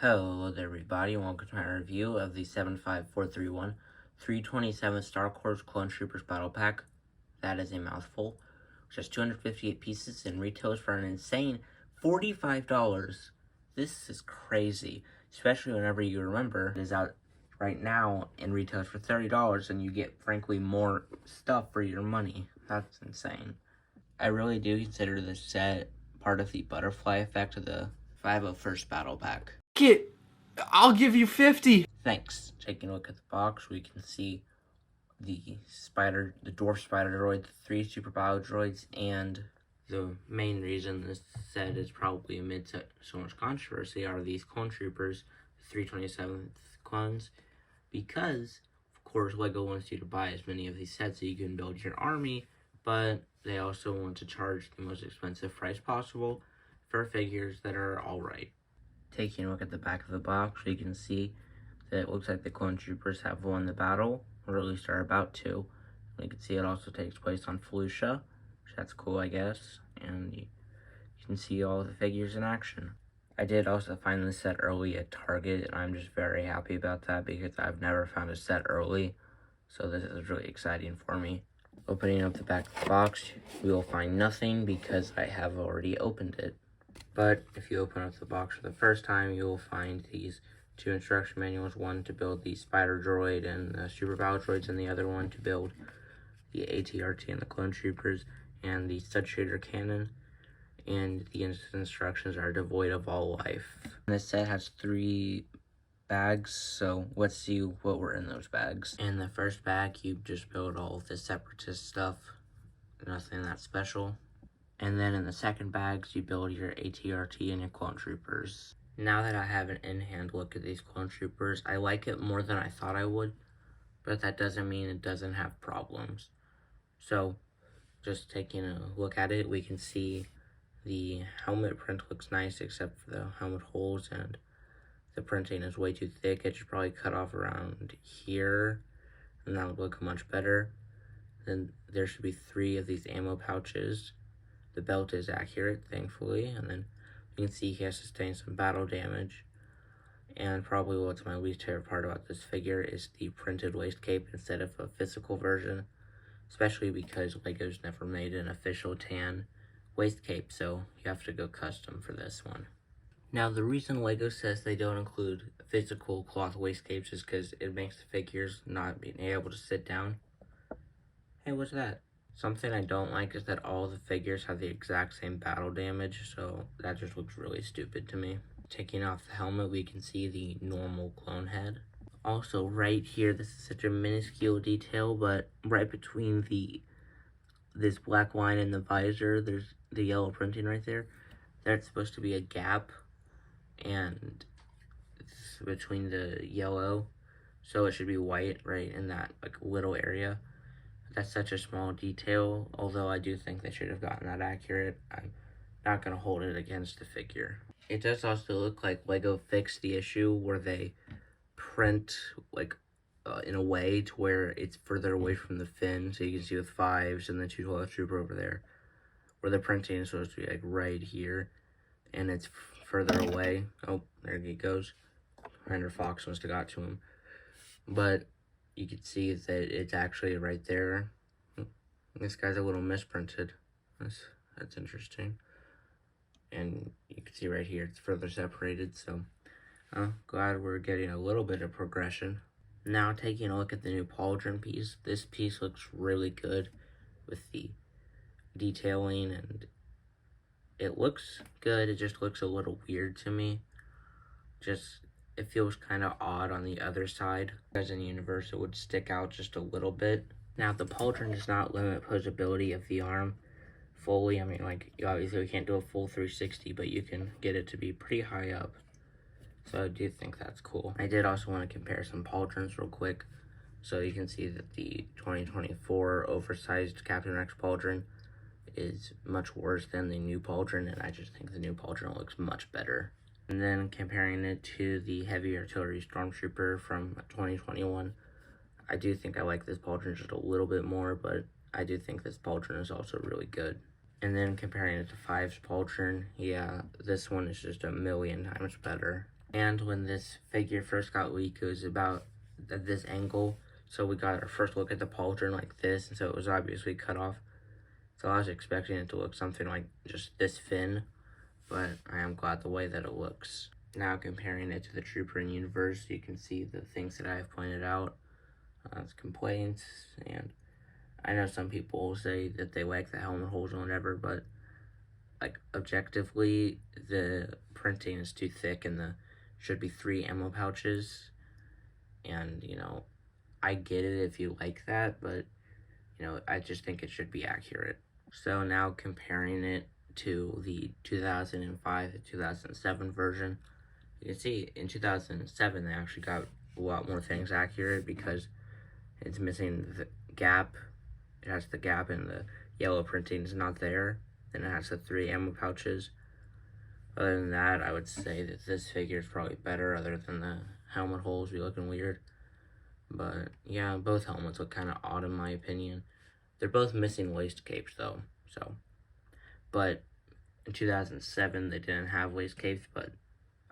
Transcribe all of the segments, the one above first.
Hello there everybody, and welcome to my review of the 75431 327 Star Wars Clone Troopers Battle Pack. That is a mouthful, which has 258 pieces and retails for an insane $45. This is crazy, especially whenever you remember it is out right now and retails for $30 and you get, frankly, more stuff for your money. That's insane. I really do consider this set part of the butterfly effect of the 501st Battle Pack. I'll give you 50. Thanks. Taking a look at the box, we can see the dwarf spider droid, the 3 super bio droids, and the main reason this set is probably amid so much controversy are these clone troopers, the 327th clones, because, of course, LEGO wants you to buy as many of these sets so you can build your army, but they also want to charge the most expensive price possible for figures that are alright. Taking a look at the back of the box, we can see that it looks like the clone troopers have won the battle, or at least are about to. We can see it also takes place on Felucia, which that's cool, I guess, and you can see all the figures in action. I did also find this set early at Target, and I'm just very happy about that because I've never found a set early, so this is really exciting for me. Opening up the back of the box, we will find nothing because I have already opened it. But if you open up the box for the first time, you will find these 2 instruction manuals, one to build the spider droid and the super battle droids, and the other one to build the ATRT and the clone troopers and the stud shooter cannon. And the instructions are devoid of all life. And this set has 3 bags, so let's see what were in those bags. In the first bag, you just build all of the separatist stuff, nothing that special. And then in the second bags, you build your ATRT and your clone troopers. Now that I have an in-hand look at these clone troopers, I like it more than I thought I would, but that doesn't mean it doesn't have problems. So, just taking a look at it, we can see the helmet print looks nice except for the helmet holes, and the printing is way too thick. It should probably cut off around here, and that would look much better. Then there should be 3 of these ammo pouches. The belt is accurate, thankfully, and then you can see he has sustained some battle damage. And probably what's my least favorite part about this figure is the printed waist cape instead of a physical version, especially because LEGO's never made an official tan waist cape, so you have to go custom for this one. Now, the reason LEGO says they don't include physical cloth waist capes is because it makes the figures not being able to sit down. Hey, what's that? Something I don't like is that all the figures have the exact same battle damage, so that just looks really stupid to me. Taking off the helmet, we can see the normal clone head. Also, right here, this is such a minuscule detail, but right between this black line and the visor, there's the yellow printing right there. That's supposed to be a gap, and it's between the yellow, so it should be white right in that little area. That's such a small detail, although I do think they should have gotten that accurate. I'm not going to hold it against the figure. It does also look like LEGO fixed the issue where they print in a way to where it's further away from the fin, so you can see with 5s and the 212 Trooper over there, where the printing is supposed to be right here, and it's further away. Oh, there he goes. Render Fox must have got to him. But you can see that it's actually right there. This guy's a little misprinted. That's interesting. And you can see right here, it's further separated, so glad we're getting a little bit of progression. Now, taking a look at the new pauldron piece, this piece looks really good with the detailing, and it looks good. It just looks a little weird to me. It feels kind of odd on the other side. As in universe, it would stick out just a little bit. Now, the pauldron does not limit posability of the arm fully. I mean, you obviously can't do a full 360, but you can get it to be pretty high up. So I do think that's cool. I did also want to compare some pauldrons real quick. So you can see that the 2024 oversized Captain Rex pauldron is much worse than the new pauldron, and I just think the new pauldron looks much better. And then comparing it to the Heavy Artillery Stormtrooper from 2021, I do think I like this pauldron just a little bit more, but I do think this pauldron is also really good. And then comparing it to 5's pauldron, yeah, this one is just a million times better. And when this figure first got leaked, it was about at this angle. So we got our first look at the pauldron like this, and so it was obviously cut off. So I was expecting it to look something like just this thin, but I am glad the way that it looks. Now comparing it to the Trooper in Universe, you can see the things that I have pointed out as complaints, and I know some people will say that they like the helmet holes or whatever, but like objectively, the printing is too thick and the should be 3 ammo pouches, and you know, I get it if you like that, but you know, I just think it should be accurate. So now comparing it to the 2005 to 2007 version, you can see in 2007 they actually got a lot more things accurate because it's missing the gap. It has the gap and the yellow printing is not there. Then it has the 3 ammo pouches. Other than that, I would say that this figure is probably better other than the helmet holes be looking weird. But yeah, both helmets look kind of odd in my opinion. They're both missing waist capes though, so. But in 2007, they didn't have waist capes, but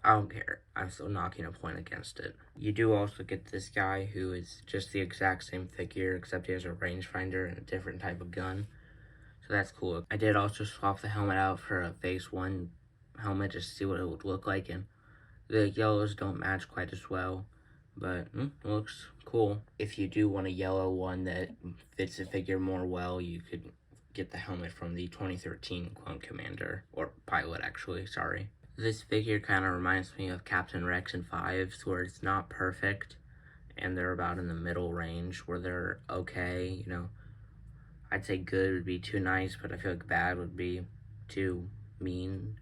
I don't care. I'm still knocking a point against it. You do also get this guy who is just the exact same figure, except he has a rangefinder and a different type of gun. So that's cool. I did also swap the helmet out for a Phase 1 helmet just to see what it would look like, and the yellows don't match quite as well, but it looks cool. If you do want a yellow one that fits the figure more well, you could get the helmet from the 2013 Clone Commander, or Pilot actually, sorry. This figure kind of reminds me of Captain Rex and Fives, where it's not perfect, and they're about in the middle range, where they're okay, you know. I'd say good would be too nice, but I feel like bad would be too mean.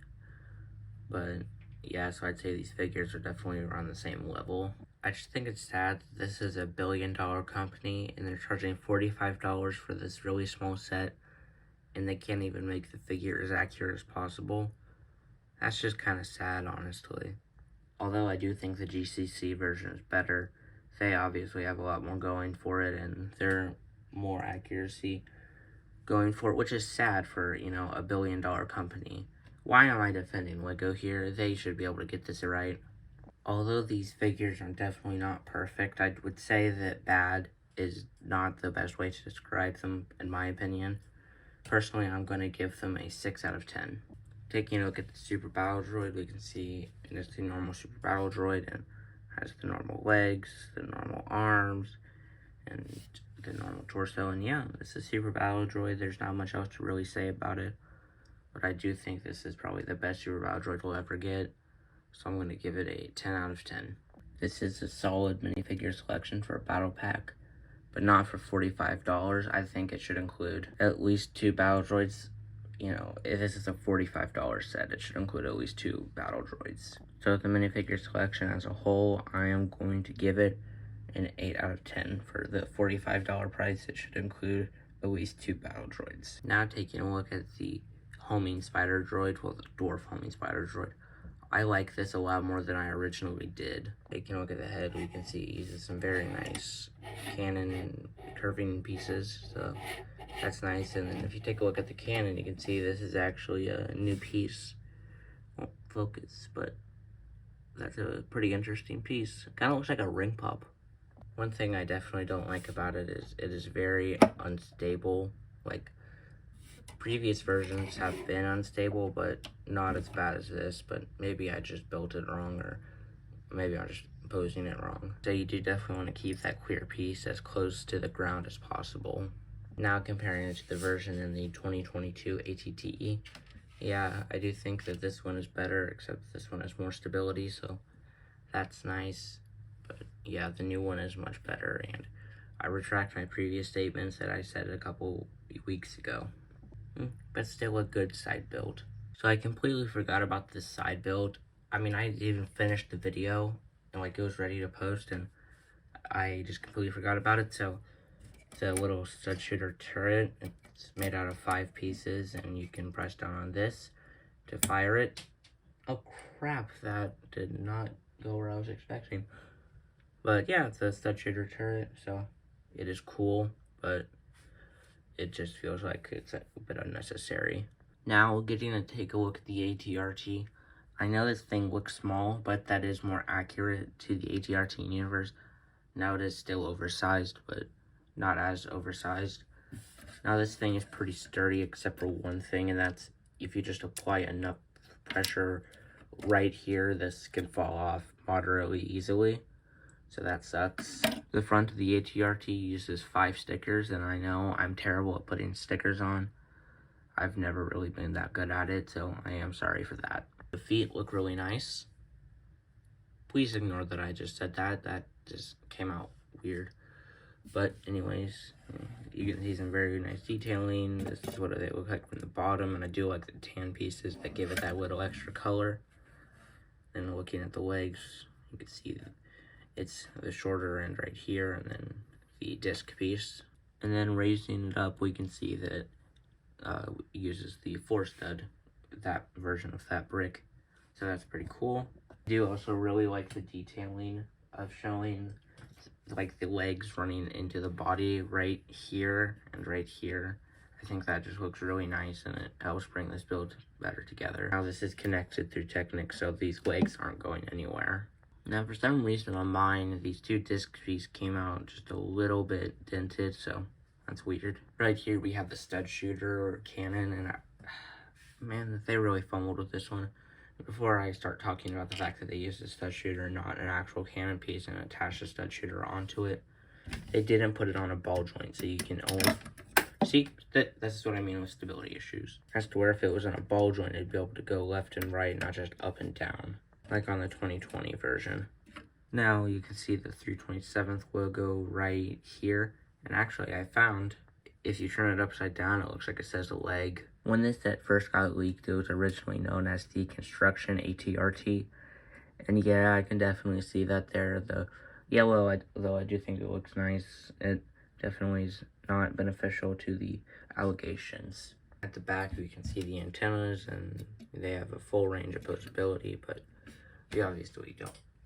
But yeah, so I'd say these figures are definitely around the same level. I just think it's sad that this is a billion-dollar company and they're charging $45 for this really small set, and they can't even make the figure as accurate as possible. That's just kind of sad, honestly. Although I do think the GCC version is better, they obviously have a lot more going for it, and they're more accuracy going for it, which is sad for, you know, a billion-dollar company. Why am I defending Lego here? They should be able to get this right. Although these figures are definitely not perfect, I would say that bad is not the best way to describe them, in my opinion. Personally, I'm going to give them a 6 out of 10. Taking a look at the Super Battle Droid, we can see it's the normal Super Battle Droid and has the normal legs, the normal arms, and the normal torso. And yeah, this is Super Battle Droid. There's not much else to really say about it. But I do think this is probably the best Super Battle Droid we'll ever get. So I'm going to give it a 10 out of 10. This is a solid minifigure selection for a battle pack, but not for $45. I think it should include at least 2 battle droids. You know, if this is a $45 set, it should include at least 2 battle droids. So the minifigure selection as a whole, I am going to give it an 8 out of 10. For the $45 price, it should include at least 2 battle droids. Now taking a look at the homing spider droid, well, the dwarf homing spider droid. I like this a lot more than I originally did. Taking a look at the head, we can see it uses some very nice cannon and curving pieces, so that's nice. And then if you take a look at the cannon, you can see this is actually a new piece. Won't focus, but that's a pretty interesting piece. Kind of looks like a ring pop. One thing I definitely don't like about it is very unstable. Like, previous versions have been unstable, but not as bad as this. But maybe I just built it wrong, or maybe I'm just posing it wrong. So you do definitely want to keep that clear piece as close to the ground as possible. Now comparing it to the version in the 2022 ATRT, yeah, I do think that this one is better, except this one has more stability, so that's nice. But yeah, the new one is much better, and I retract my previous statements that I said a couple weeks ago. But still a good side build. So I completely forgot about this side build. I mean, I even finished the video and like it was ready to post, and I just completely forgot about it. So the little stud shooter turret, it's made out of 5 pieces, and you can press down on this to fire it. Oh crap, that did not go where I was expecting. But yeah, it's a stud shooter turret, so it is cool, but it just feels like it's a bit unnecessary. Now, getting to take a look at the ATRT, I know this thing looks small, but that is more accurate to the ATRT universe. Now it is still oversized, but not as oversized. Now this thing is pretty sturdy except for one thing, and that's if you just apply enough pressure right here, this can fall off moderately easily. So that sucks. The front of the ATRT uses 5 stickers, and I know I'm terrible at putting stickers on. I've never really been that good at it, so I am sorry for that. The feet look really nice. Please ignore that I just said that. That just came out weird. But anyways, you can see some very nice detailing. This is what they look like from the bottom, and I do like the tan pieces that give it that little extra color. And looking at the legs, you can see that it's the shorter end right here, and then the disc piece. And then raising it up, we can see that it uses the 4-stud, that version of that brick. So that's pretty cool. I do also really like the detailing of showing like the legs running into the body right here and right here. I think that just looks really nice, and it helps bring this build better together. Now this is connected through Technic, so these legs aren't going anywhere. Now for some reason on mine, these 2 disc pieces came out just a little bit dented, so that's weird. Right here we have the stud shooter or cannon, and man, they really fumbled with this one. Before I start talking about the fact that they used a stud shooter, not an actual cannon piece, and attached a stud shooter onto it, they didn't put it on a ball joint, so you can only see that. This is what I mean with stability issues. As to where if it was on a ball joint, it'd be able to go left and right, not just up and down, like on the 2020 version. Now you can see the 327th logo right here, and actually I found if you turn it upside down, it looks like it says a leg. When this set first got leaked, it was originally known as the Construction ATRT, and yeah, I can definitely see that there. The yellow, though I do think it looks nice, it definitely is not beneficial to the allegations. At the back, we can see the antennas, and they have a full range of posability, but we obviously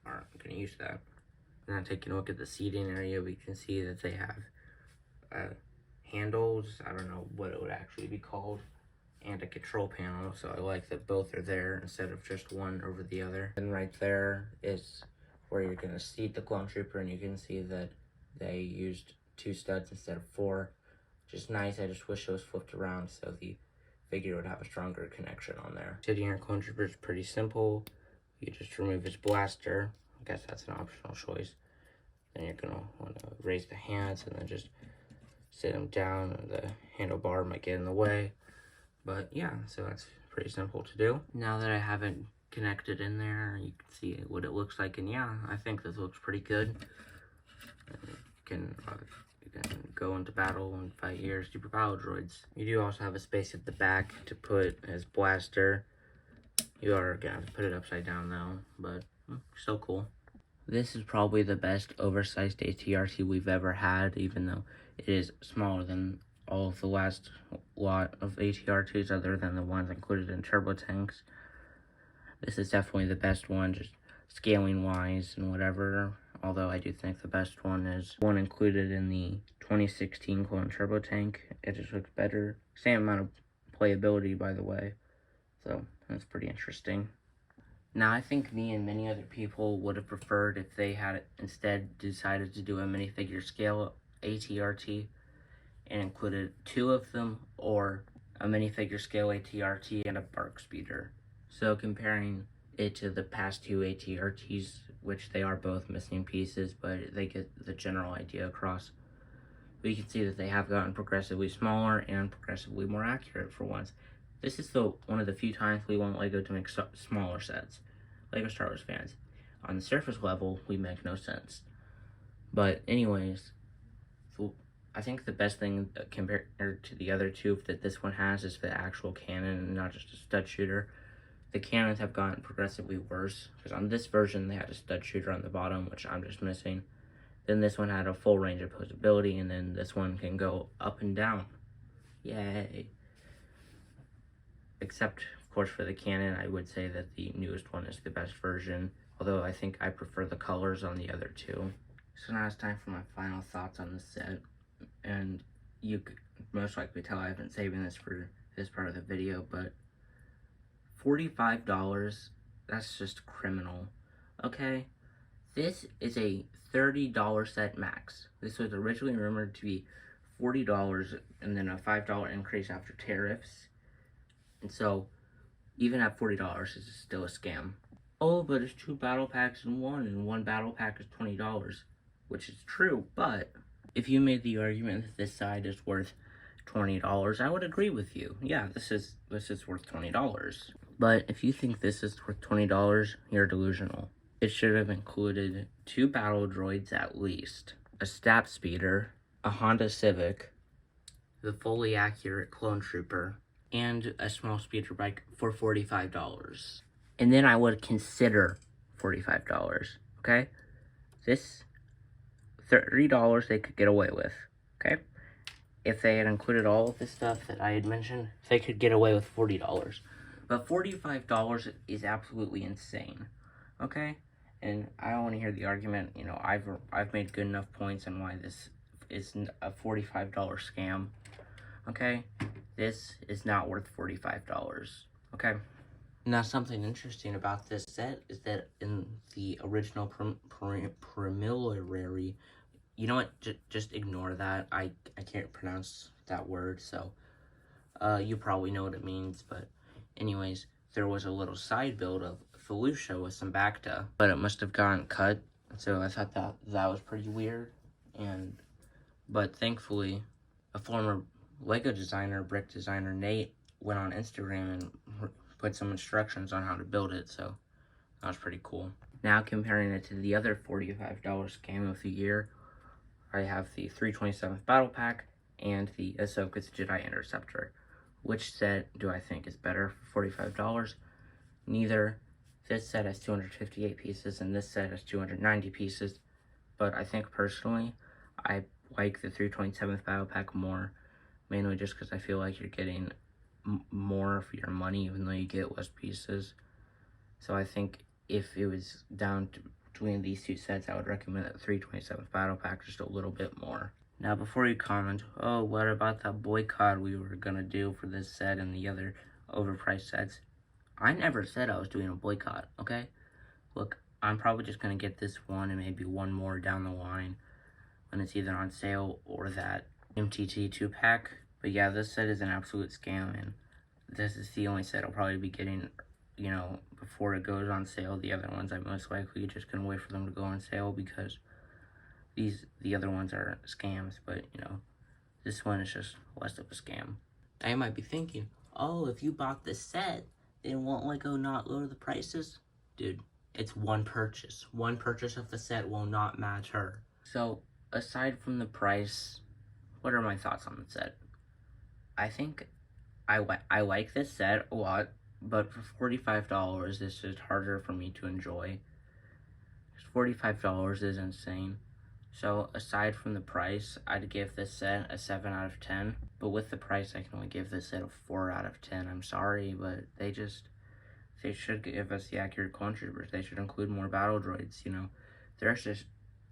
aren't going to use that. Now taking a look at the seating area, we can see that they have handles, I don't know what it would actually be called, and a control panel, so I like that both are there instead of just one over the other. And right there is where you're going to seat the clone trooper, and you can see that they used 2 studs instead of 4. Just nice. I just wish it was flipped around so the figure would have a stronger connection on there. Sitting your clone trooper is pretty simple. You just remove his blaster. I guess that's an optional choice. Then you're going to want to raise the hands and then just sit him down, and the handlebar might get in the way. But yeah, so that's pretty simple to do. Now that I have it connected in there, you can see what it looks like, and yeah, I think this looks pretty good. You can go into battle and fight your super battle droids. You do also have a space at the back to put his blaster. You are gonna have to put it upside down though, but so cool. This is probably the best oversized ATRT we've ever had, even though it is smaller than all of the last lot of ATRTs other than the ones included in turbo tanks. This is definitely the best one, just scaling wise and whatever, although I do think the best one is one included in the 2016 clone turbo tank. It just looks better. Same amount of playability, by the way, so that's pretty interesting. Now, I think me and many other people would have preferred if they had instead decided to do a minifigure scale ATRT and included 2 of them, or a minifigure scale ATRT and a bark speeder. So comparing it to the past 2 ATRTs, which they are both missing pieces, but they get the general idea across, we can see that they have gotten progressively smaller and progressively more accurate for once. This is one of the few times we want LEGO to make smaller sets. LEGO Star Wars fans. On the surface level, we make no sense. But anyways, so I think the best thing compared to the other 2 that this one has is the actual cannon and not just a stud shooter. The cannons have gotten progressively worse, because on this version they had a stud shooter on the bottom, which I'm just missing. Then this one had a full range of posability, and then this one can go up and down. Yay. Except, of course, for the cannon, I would say that the newest one is the best version, although I think I prefer the colors on the other 2. So now it's time for my final thoughts on the set, and you could most likely tell I've been saving this for this part of the video, but $45 That's just criminal. Okay? This is a $30 set max. This was originally rumored to be $40 and then a $5 increase after tariffs. And so, even at $40, it's still a scam. Oh, but it's 2 battle packs in one, and 1 battle pack is $20. Which is true, but if you made the argument that this side is worth $20, I would agree with you. Yeah, this is worth $20. But if you think this is worth $20, you're delusional. It should have included 2 battle droids at least, a stat speeder, a Honda Civic, the fully accurate clone trooper, and a small speeder bike for $45. And then I would consider $45, okay? This $30 they could get away with, okay? If they had included all of this stuff that I had mentioned, they could get away with $40. But $45 is absolutely insane, okay? And I don't want to hear the argument, you know, I've made good enough points on why this isn't a $45 scam, okay? This is not worth $45, okay? Now, something interesting about this set is that in the original preliminary, you know what, just ignore that. I can't pronounce that word, so you probably know what it means, but anyways, there was a little side build of Felucia with some Bacta, but it must have gotten cut, so I thought that was pretty weird, but thankfully, a former Lego designer, brick designer, Nate, went on Instagram and put some instructions on how to build it, so that was pretty cool. Now comparing it to the other $45 scam of the year, I have the 327th Battle Pack and the Ahsoka's Jedi Interceptor. Which set do I think is better for $45? Neither. This set has 258 pieces and this set has 290 pieces, but I think personally, I like the 327th Battle Pack more, mainly just because I feel like you're getting more for your money even though you get less pieces. So I think if it was down to between these two sets, I would recommend the 327th Battle Pack just a little bit more. Now before you comment, oh, what about that boycott we were gonna do for this set and the other overpriced sets? I never said I was doing a boycott, okay? Look, I'm probably just gonna get this one and maybe one more down the line when it's either on sale or that MTT 2-pack. But yeah, this set is an absolute scam, and this is the only set I'll probably be getting, you know, before it goes on sale. The other ones I'm most likely just gonna wait for them to go on sale because the other ones are scams, but you know, this one is just less of a scam. Now you might be thinking, oh, if you bought this set, then won't Lego not lower the prices? Dude, it's one purchase. One purchase of the set will not matter. So, aside from the price, what are my thoughts on the set? I think I like this set a lot, but for $45, it's just harder for me to enjoy. $45 is insane. So, aside from the price, I'd give this set a 7 out of 10. But with the price, I can only give this set a 4 out of 10. I'm sorry, but they should give us the accurate clone troopers. They should include more battle droids, you know. There's just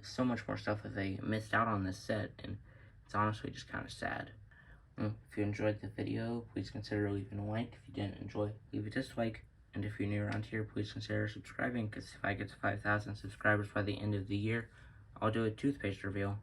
so much more stuff that they missed out on this set, and it's honestly just kind of sad. If you enjoyed the video, please consider leaving a like. If you didn't enjoy, leave a dislike. And if you're new around here, please consider subscribing, because if I get to 5,000 subscribers by the end of the year, I'll do a toothpaste reveal.